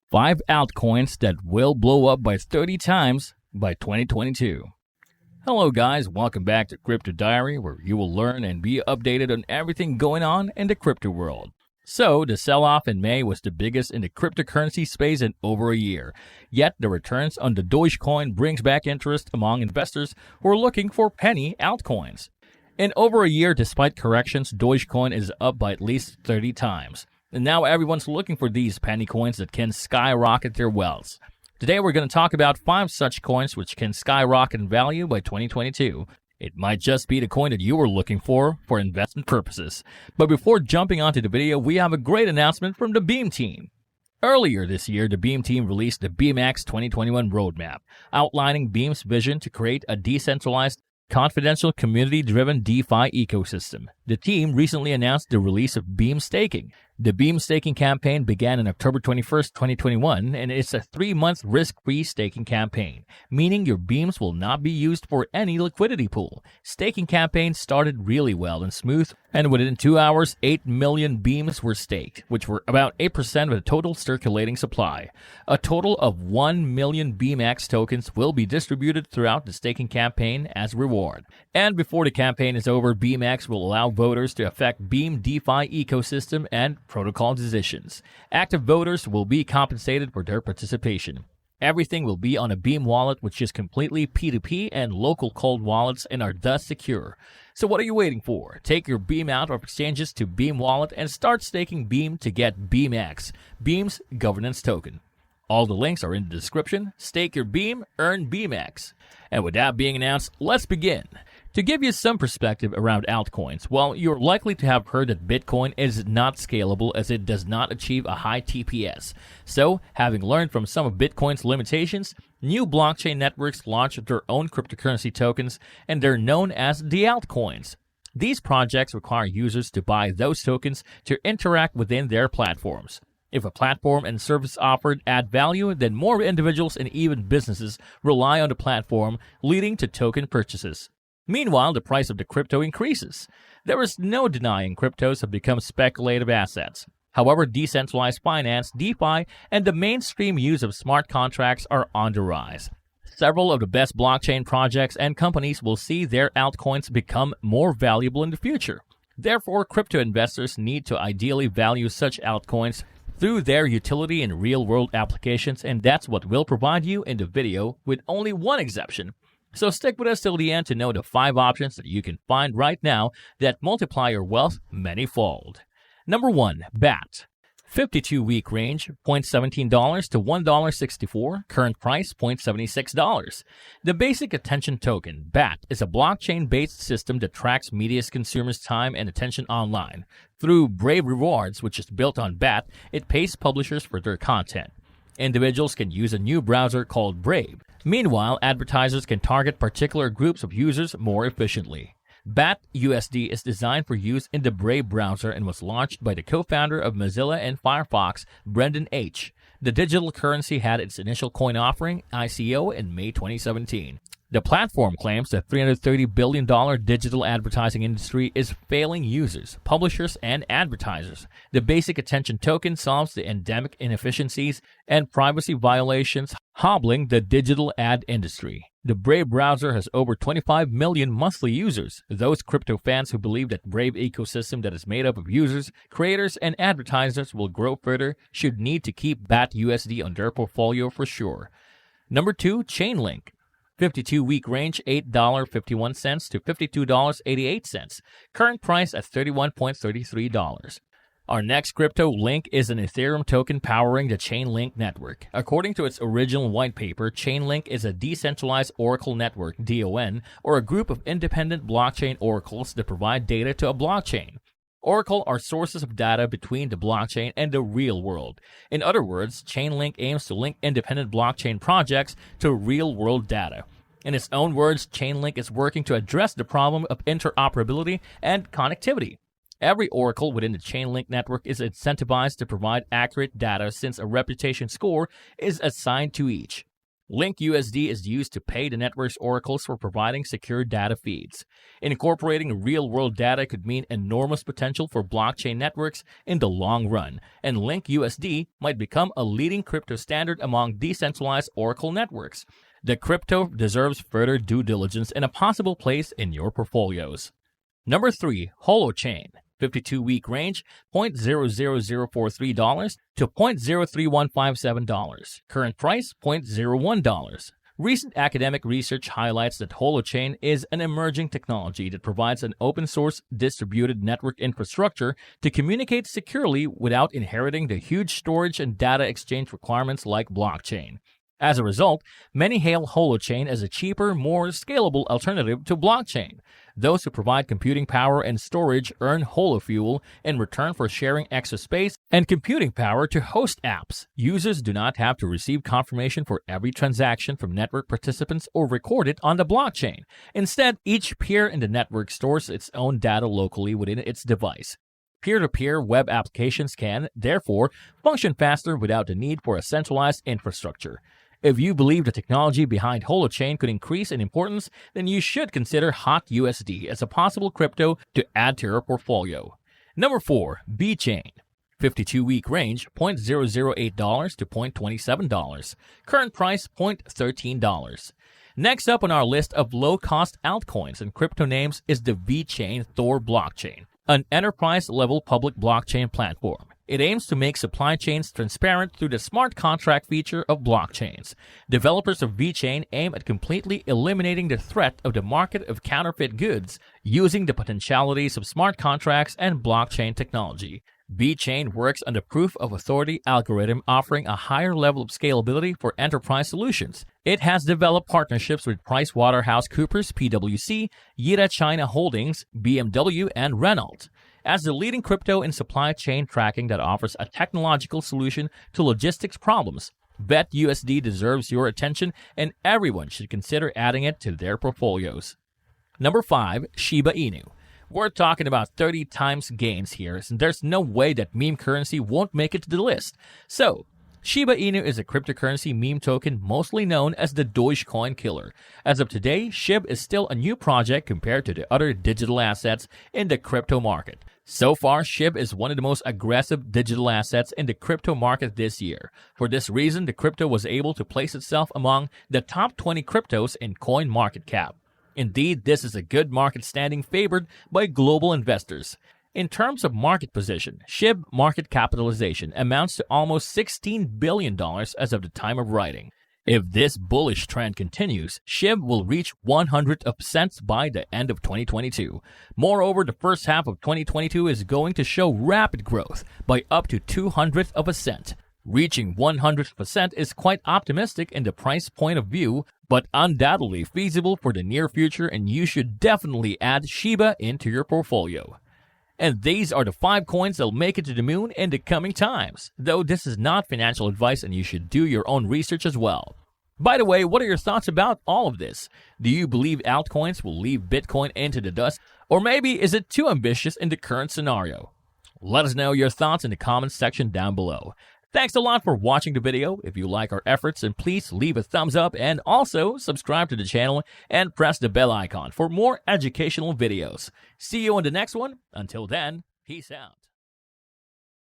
5 altcoins that will blow up by 30 times by 2022. Hello guys, welcome back to Crypto Diary, where you will learn and be updated on everything going on in the crypto world. So, the sell-off in May was the biggest in the cryptocurrency space in over a year. Yet, the returns on the Dogecoin brings back interest among investors who are looking for penny altcoins. In over a year, despite corrections, Dogecoin is up by at least 30 times. And now everyone's looking for these penny coins that can skyrocket their wealth. Today we're going to talk about 5 such coins which can skyrocket in value by 2022. It might just be the coin that you were looking for investment purposes. But before jumping onto the video, we have a great announcement from the Beam team. Earlier this year, the Beam team released the BeamX 2021 roadmap, outlining Beam's vision to create a decentralized, confidential, community-driven DeFi ecosystem. The team recently announced the release of Beam Staking. The Beam Staking campaign began on October 21st, 2021, and it's a 3-month risk-free staking campaign, meaning your Beams will not be used for any liquidity pool. Staking campaigns started really well and smooth, and within 2 hours, 8 million Beams were staked, which were about 8% of the total circulating supply. A total of 1 million BeamX tokens will be distributed throughout the staking campaign as reward. And before the campaign is over, BeamX will allow voters to affect Beam DeFi ecosystem and protocol decisions. Active voters will be compensated for their participation. Everything will be on a Beam wallet, which is completely P2P and local cold wallets and are thus secure. So what are you waiting for? Take your Beam out of exchanges to Beam wallet and start staking Beam to get BeamX, Beam's governance token. All the links are in the description. Stake your Beam, earn BeamX. And with that being announced, let's begin. To give you some perspective around altcoins, well, you're likely to have heard that Bitcoin is not scalable as it does not achieve a high TPS. So, having learned from some of Bitcoin's limitations, new blockchain networks launched their own cryptocurrency tokens, and they're known as the altcoins. These projects require users to buy those tokens to interact within their platforms. If a platform and service offered add value, then more individuals and even businesses rely on the platform, leading to token purchases. Meanwhile, the price of the crypto increases. There is no denying cryptos have become speculative assets. However, decentralized finance, DeFi, and the mainstream use of smart contracts are on the rise. Several of the best blockchain projects and companies will see their altcoins become more valuable in the future. Therefore, crypto investors need to ideally value such altcoins through their utility in real-world applications, and that's what we'll provide you in the video with only one exception. So stick with us till the end to know the 5 options that you can find right now that multiply your wealth many-fold. Number 1. BAT. 52-week range, $0.17 to $1.64. Current price, $0.76. The Basic Attention Token, BAT, is a blockchain-based system that tracks media's consumers' time and attention online. Through Brave Rewards, which is built on BAT, it pays publishers for their content. Individuals can use a new browser called Brave. Meanwhile, advertisers can target particular groups of users more efficiently. BAT USD is designed for use in the Brave browser and was launched by the co-founder of Mozilla and Firefox, Brendan H. The digital currency had its initial coin offering, ICO, in May 2017. The platform claims the $330 billion digital advertising industry is failing users, publishers, and advertisers. The Basic Attention Token solves the endemic inefficiencies and privacy violations hobbling the digital ad industry. The Brave browser has over 25 million monthly users. Those crypto fans who believe that Brave ecosystem that is made up of users, creators, and advertisers will grow further should need to keep BAT USD on their portfolio for sure. Number 2, Chainlink. 52-week range, $8.51 to $52.88. Current price at $31.33. Our next crypto link is an Ethereum token powering the Chainlink network. According to its original white paper, Chainlink is a decentralized oracle network, DON, or a group of independent blockchain oracles that provide data to a blockchain. Oracle are sources of data between the blockchain and the real world. In other words, Chainlink aims to link independent blockchain projects to real-world data. In its own words, Chainlink is working to address the problem of interoperability and connectivity. Every oracle within the Chainlink network is incentivized to provide accurate data since a reputation score is assigned to each. LinkUSD is used to pay the network's oracles for providing secure data feeds. Incorporating real-world data could mean enormous potential for blockchain networks in the long run, and LinkUSD might become a leading crypto standard among decentralized oracle networks. The crypto deserves further due diligence and a possible place in your portfolios. Number 3. Holochain. 52-week range, $0.00043 to $0.03157. Current price, $0.01. Recent academic research highlights that Holochain is an emerging technology that provides an open-source distributed network infrastructure to communicate securely without inheriting the huge storage and data exchange requirements like blockchain. As a result, many hail Holochain as a cheaper, more scalable alternative to blockchain. Those who provide computing power and storage earn HoloFuel in return for sharing extra space and computing power to host apps. Users do not have to receive confirmation for every transaction from network participants or record it on the blockchain. Instead, each peer in the network stores its own data locally within its device. Peer-to-peer web applications can, therefore, function faster without the need for a centralized infrastructure. If you believe the technology behind Holochain could increase in importance, then you should consider HotUSD as a possible crypto to add to your portfolio. Number 4. VeChain. 52-week range, $0.008 to $0.27. Current price, $0.13. Next up on our list of low-cost altcoins and crypto names is the VeChain Thor blockchain, an enterprise-level public blockchain platform. It aims to make supply chains transparent through the smart contract feature of blockchains. Developers of VeChain aim at completely eliminating the threat of the market of counterfeit goods using the potentialities of smart contracts and blockchain technology. VeChain works on the proof of authority algorithm, offering a higher level of scalability for enterprise solutions. It has developed partnerships with PricewaterhouseCoopers, PwC, Yida China Holdings, BMW, and Renault. As the leading crypto in supply chain tracking that offers a technological solution to logistics problems, VetUSD deserves your attention and everyone should consider adding it to their portfolios. Number 5. Shiba Inu. We're talking about 30 times gains here, so there's no way that meme currency won't make it to the list. So, Shiba Inu is a cryptocurrency meme token mostly known as the Dogecoin killer. As of today, SHIB is still a new project compared to the other digital assets in the crypto market. So far, SHIB is one of the most aggressive digital assets in the crypto market this year. For this reason, the crypto was able to place itself among the top 20 cryptos in CoinMarketCap. Indeed, this is a good market standing favored by global investors. In terms of market position, SHIB market capitalization amounts to almost $16 billion as of the time of writing. If this bullish trend continues, SHIB will reach 100% by the end of 2022. Moreover, the first half of 2022 is going to show rapid growth by up to 200%. Reaching 100% is quite optimistic in the price point of view, but undoubtedly feasible for the near future, and you should definitely add Shiba into your portfolio. And these are the 5 coins that'll make it to the moon in the coming times. Though this is not financial advice and you should do your own research as well. By the way, what are your thoughts about all of this? Do you believe altcoins will leave Bitcoin into the dust? Or maybe is it too ambitious in the current scenario? Let us know your thoughts in the comments section down below. Thanks a lot for watching the video. If you like our efforts, then please leave a thumbs up and also subscribe to the channel and press the bell icon for more educational videos. See you on the next one. Until then, peace out.